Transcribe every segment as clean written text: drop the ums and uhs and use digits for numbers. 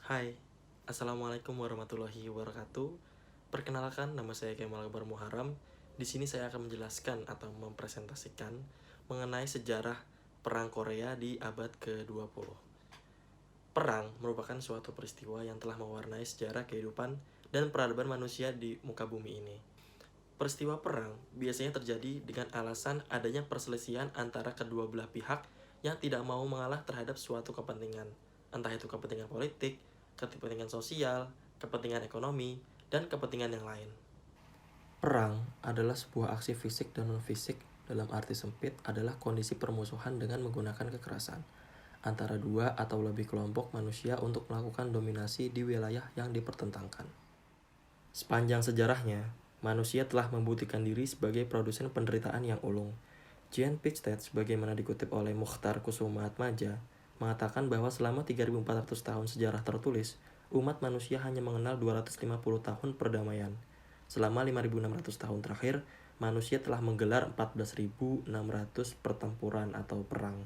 Hai, Assalamualaikum warahmatullahi wabarakatuh. Perkenalkan, nama saya Kemal Akbar Muharam. Di sini saya akan menjelaskan atau mempresentasikan mengenai sejarah Perang Korea di abad ke-20. Perang merupakan suatu peristiwa yang telah mewarnai sejarah kehidupan dan peradaban manusia di muka bumi ini. Peristiwa perang biasanya terjadi dengan alasan adanya perselisihan antara kedua belah pihak yang tidak mau mengalah terhadap suatu kepentingan, entah itu kepentingan politik, kepentingan sosial, kepentingan ekonomi, dan kepentingan yang lain. Perang adalah sebuah aksi fisik dan non-fisik. Dalam arti sempit adalah kondisi permusuhan dengan menggunakan kekerasan antara dua atau lebih kelompok manusia untuk melakukan dominasi di wilayah yang dipertentangkan. Sepanjang sejarahnya, manusia telah membuktikan diri sebagai produsen penderitaan yang ulung. Jean Piaget, sebagaimana dikutip oleh Mukhtar Kusumaatmadja, mengatakan bahwa selama 3.400 tahun sejarah tertulis, umat manusia hanya mengenal 250 tahun perdamaian. Selama 5.600 tahun terakhir, manusia telah menggelar 14.600 pertempuran atau perang.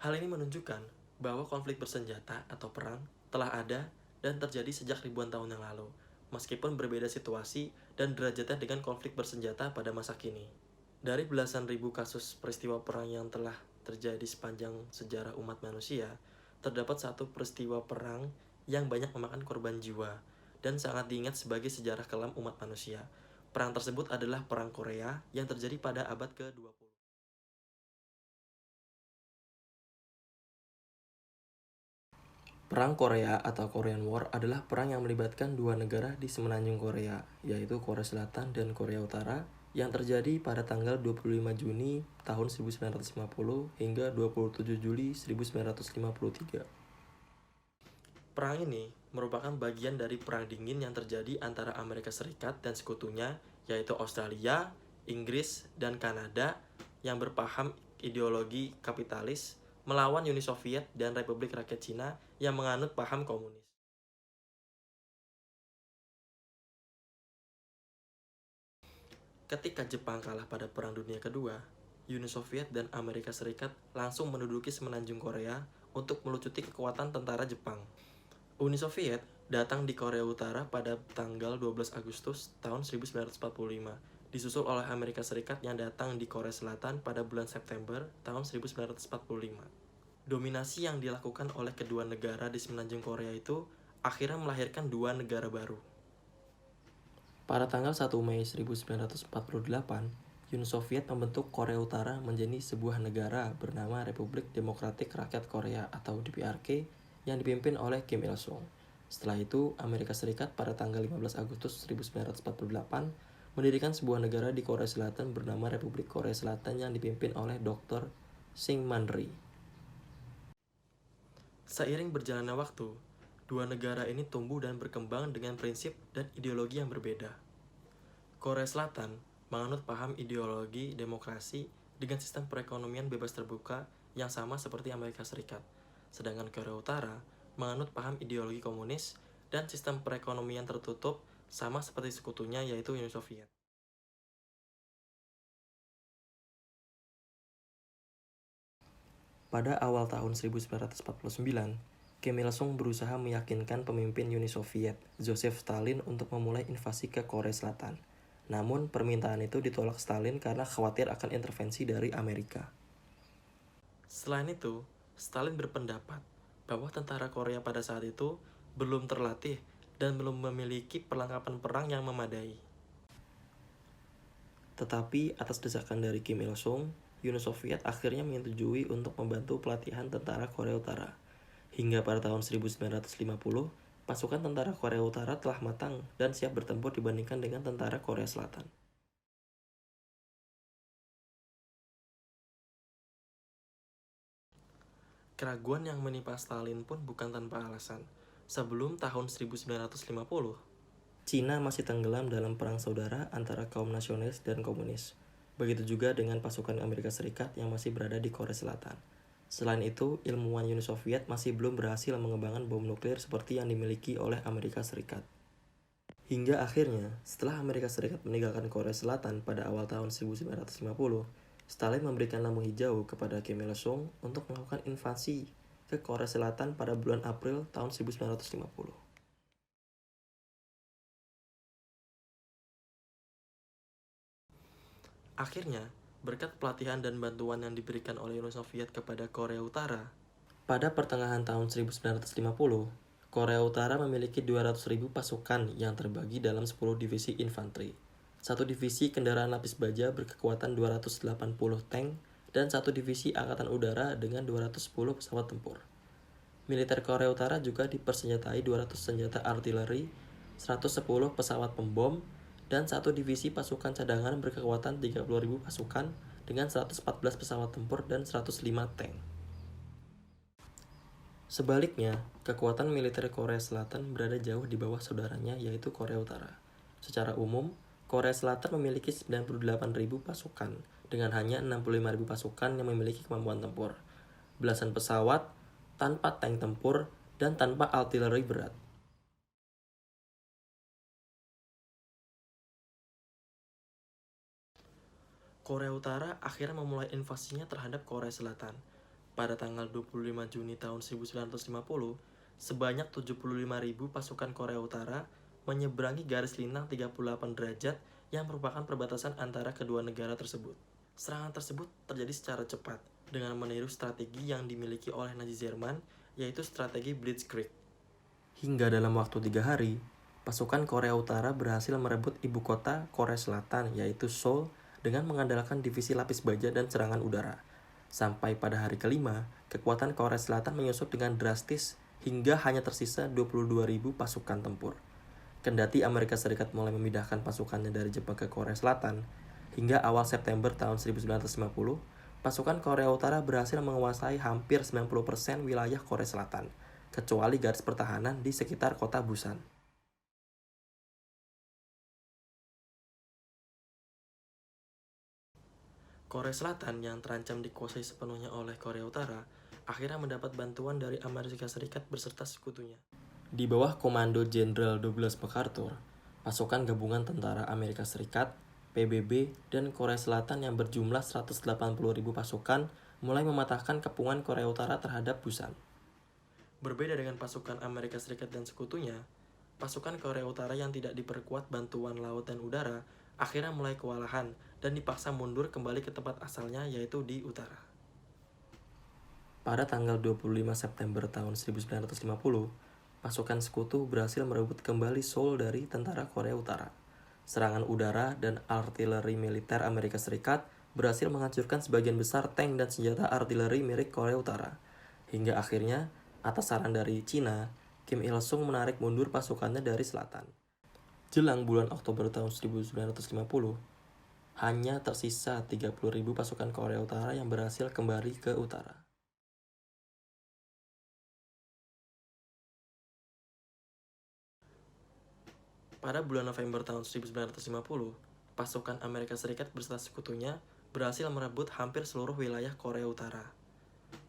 Hal ini menunjukkan bahwa konflik bersenjata atau perang telah ada dan terjadi sejak ribuan tahun yang lalu, meskipun berbeda situasi dan derajatnya dengan konflik bersenjata pada masa kini. Dari belasan ribu kasus peristiwa perang yang telah terjadi sepanjang sejarah umat manusia, terdapat satu peristiwa perang yang banyak memakan korban jiwa dan sangat diingat sebagai sejarah kelam umat manusia. Perang tersebut adalah Perang Korea yang terjadi pada abad ke-20. Perang Korea atau Korean War adalah perang yang melibatkan dua negara di semenanjung Korea, yaitu Korea Selatan dan Korea Utara, yang terjadi pada tanggal 25 Juni tahun 1950 hingga 27 Juli 1953. Perang ini merupakan bagian dari Perang Dingin yang terjadi antara Amerika Serikat dan sekutunya, yaitu Australia, Inggris, dan Kanada yang berpaham ideologi kapitalis melawan Uni Soviet dan Republik Rakyat Cina yang menganut paham komunis. Ketika Jepang kalah pada Perang Dunia Kedua, Uni Soviet dan Amerika Serikat langsung menduduki semenanjung Korea untuk melucuti kekuatan tentara Jepang. Uni Soviet datang di Korea Utara pada tanggal 12 Agustus tahun 1945, disusul oleh Amerika Serikat yang datang di Korea Selatan pada bulan September tahun 1945. Dominasi yang dilakukan oleh kedua negara di semenanjung Korea itu akhirnya melahirkan dua negara baru. Pada tanggal 1 Mei 1948, Uni Soviet membentuk Korea Utara menjadi sebuah negara bernama Republik Demokratik Rakyat Korea atau DPRK yang dipimpin oleh Kim Il-sung. Setelah itu, Amerika Serikat pada tanggal 15 Agustus 1948 mendirikan sebuah negara di Korea Selatan bernama Republik Korea Selatan yang dipimpin oleh Dr. Syngman Rhee. Seiring berjalannya waktu, dua negara ini tumbuh dan berkembang dengan prinsip dan ideologi yang berbeda. Korea Selatan menganut paham ideologi demokrasi dengan sistem perekonomian bebas terbuka yang sama seperti Amerika Serikat, sedangkan Korea Utara menganut paham ideologi komunis dan sistem perekonomian tertutup sama seperti sekutunya yaitu Uni Soviet. Pada awal tahun 1949, Kim Il-sung berusaha meyakinkan pemimpin Uni Soviet, Joseph Stalin, untuk memulai invasi ke Korea Selatan. Namun, permintaan itu ditolak Stalin karena khawatir akan intervensi dari Amerika. Selain itu, Stalin berpendapat bahwa tentara Korea pada saat itu belum terlatih dan belum memiliki perlengkapan perang yang memadai. Tetapi atas desakan dari Kim Il-sung, Uni Soviet akhirnya menyetujui untuk membantu pelatihan tentara Korea Utara. Hingga pada tahun 1950, pasukan tentara Korea Utara telah matang dan siap bertempur dibandingkan dengan tentara Korea Selatan. Keraguan yang menimpa Stalin pun bukan tanpa alasan. Sebelum tahun 1950, Cina masih tenggelam dalam perang saudara antara kaum nasionalis dan komunis. Begitu juga dengan pasukan Amerika Serikat yang masih berada di Korea Selatan. Selain itu, ilmuwan Uni Soviet masih belum berhasil mengembangkan bom nuklir seperti yang dimiliki oleh Amerika Serikat. Hingga akhirnya, setelah Amerika Serikat meninggalkan Korea Selatan pada awal tahun 1950, Stalin memberikan lampu hijau kepada Kim Il-sung untuk melakukan invasi ke Korea Selatan pada bulan April tahun 1950. Akhirnya, berkat pelatihan dan bantuan yang diberikan oleh Uni Soviet kepada Korea Utara, pada pertengahan tahun 1950, Korea Utara memiliki 200.000 pasukan yang terbagi dalam 10 divisi infanteri, satu divisi kendaraan lapis baja berkekuatan 280 tank, dan satu divisi angkatan udara dengan 210 pesawat tempur. Militer Korea Utara juga dipersenjatai 200 senjata artileri, 110 pesawat pembom, dan satu divisi pasukan cadangan berkekuatan 30.000 pasukan dengan 114 pesawat tempur dan 105 tank. Sebaliknya, kekuatan militer Korea Selatan berada jauh di bawah saudaranya yaitu Korea Utara. Secara umum, Korea Selatan memiliki 98.000 pasukan dengan hanya 65.000 pasukan yang memiliki kemampuan tempur, belasan pesawat, tanpa tank tempur, dan tanpa artileri berat. Korea Utara akhirnya memulai invasinya terhadap Korea Selatan. Pada tanggal 25 Juni tahun 1950, sebanyak 75.000 pasukan Korea Utara menyeberangi garis lintang 38 derajat yang merupakan perbatasan antara kedua negara tersebut. Serangan tersebut terjadi secara cepat dengan meniru strategi yang dimiliki oleh Nazi Jerman, yaitu strategi Blitzkrieg. Hingga dalam waktu 3 hari, pasukan Korea Utara berhasil merebut ibu kota Korea Selatan, yaitu Seoul, dengan mengandalkan divisi lapis baja dan serangan udara. Sampai pada hari kelima, kekuatan Korea Selatan menyusut dengan drastis hingga hanya tersisa 22.000 pasukan tempur. Kendati Amerika Serikat mulai memindahkan pasukannya dari Jepang ke Korea Selatan, hingga awal September tahun 1950, pasukan Korea Utara berhasil menguasai hampir 90% wilayah Korea Selatan, kecuali garis pertahanan di sekitar kota Busan. Korea Selatan yang terancam dikuasai sepenuhnya oleh Korea Utara akhirnya mendapat bantuan dari Amerika Serikat beserta sekutunya. Di bawah komando Jenderal Douglas MacArthur, pasukan gabungan tentara Amerika Serikat, PBB, dan Korea Selatan yang berjumlah 180.000 pasukan mulai mematahkan kepungan Korea Utara terhadap Busan. Berbeda dengan pasukan Amerika Serikat dan sekutunya, pasukan Korea Utara yang tidak diperkuat bantuan laut dan udara akhirnya mulai kewalahan dan dipaksa mundur kembali ke tempat asalnya, yaitu di utara. Pada tanggal 25 September tahun 1950, pasukan sekutu berhasil merebut kembali Seoul dari tentara Korea Utara. Serangan udara dan artileri militer Amerika Serikat berhasil menghancurkan sebagian besar tank dan senjata artileri milik Korea Utara. Hingga akhirnya, atas saran dari Cina, Kim Il-sung menarik mundur pasukannya dari selatan. Jelang bulan Oktober tahun 1950, hanya tersisa 30.000 pasukan Korea Utara yang berhasil kembali ke utara. Pada bulan November tahun 1950, pasukan Amerika Serikat beserta sekutunya berhasil merebut hampir seluruh wilayah Korea Utara,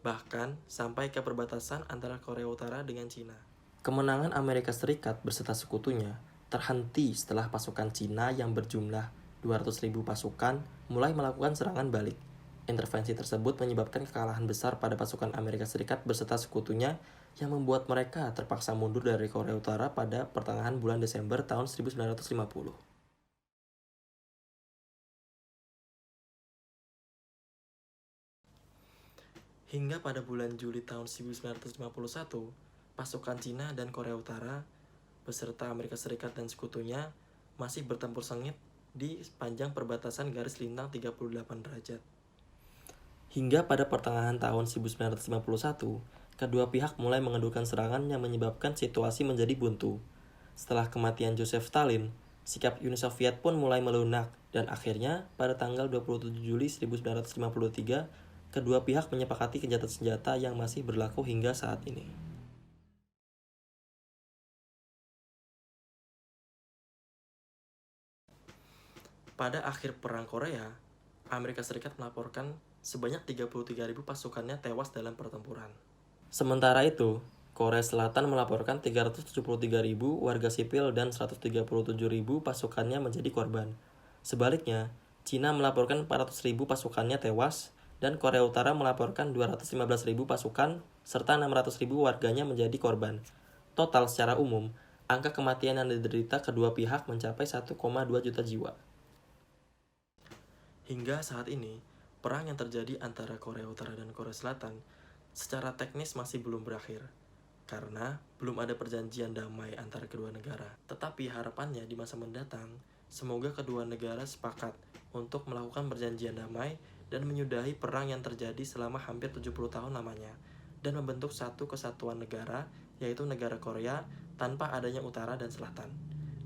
bahkan sampai ke perbatasan antara Korea Utara dengan Cina. Kemenangan Amerika Serikat beserta sekutunya terhenti setelah pasukan Cina yang berjumlah 200.000 pasukan mulai melakukan serangan balik. Intervensi tersebut menyebabkan kekalahan besar pada pasukan Amerika Serikat beserta sekutunya yang membuat mereka terpaksa mundur dari Korea Utara pada pertengahan bulan Desember tahun 1950. Hingga pada bulan Juli tahun 1951, pasukan Cina dan Korea Utara beserta Amerika Serikat dan sekutunya masih bertempur sengit di sepanjang perbatasan garis lintang 38 derajat. Hingga pada pertengahan tahun 1951, kedua pihak mulai mengendurkan serangan yang menyebabkan situasi menjadi buntu. Setelah kematian Joseph Stalin, sikap Uni Soviet pun mulai melunak dan akhirnya pada tanggal 27 Juli 1953, kedua pihak menyepakati gencatan senjata yang masih berlaku hingga saat ini. Pada akhir Perang Korea, Amerika Serikat melaporkan sebanyak 33.000 pasukannya tewas dalam pertempuran. Sementara itu, Korea Selatan melaporkan 373.000 warga sipil dan 137.000 pasukannya menjadi korban. Sebaliknya, Cina melaporkan 400.000 pasukannya tewas dan Korea Utara melaporkan 215.000 pasukan serta 600.000 warganya menjadi korban. Total secara umum, angka kematian yang diderita kedua pihak mencapai 1,2 juta jiwa. Hingga saat ini, perang yang terjadi antara Korea Utara dan Korea Selatan secara teknis masih belum berakhir, karena belum ada perjanjian damai antara kedua negara. Tetapi harapannya di masa mendatang, semoga kedua negara sepakat untuk melakukan perjanjian damai dan menyudahi perang yang terjadi selama hampir 70 tahun lamanya, dan membentuk satu kesatuan negara, yaitu negara Korea, tanpa adanya utara dan selatan.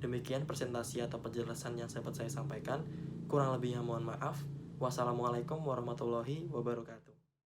Demikian presentasi atau penjelasan yang dapat saya sampaikan. Kurang lebihnya mohon maaf. Wassalamualaikum warahmatullahi wabarakatuh.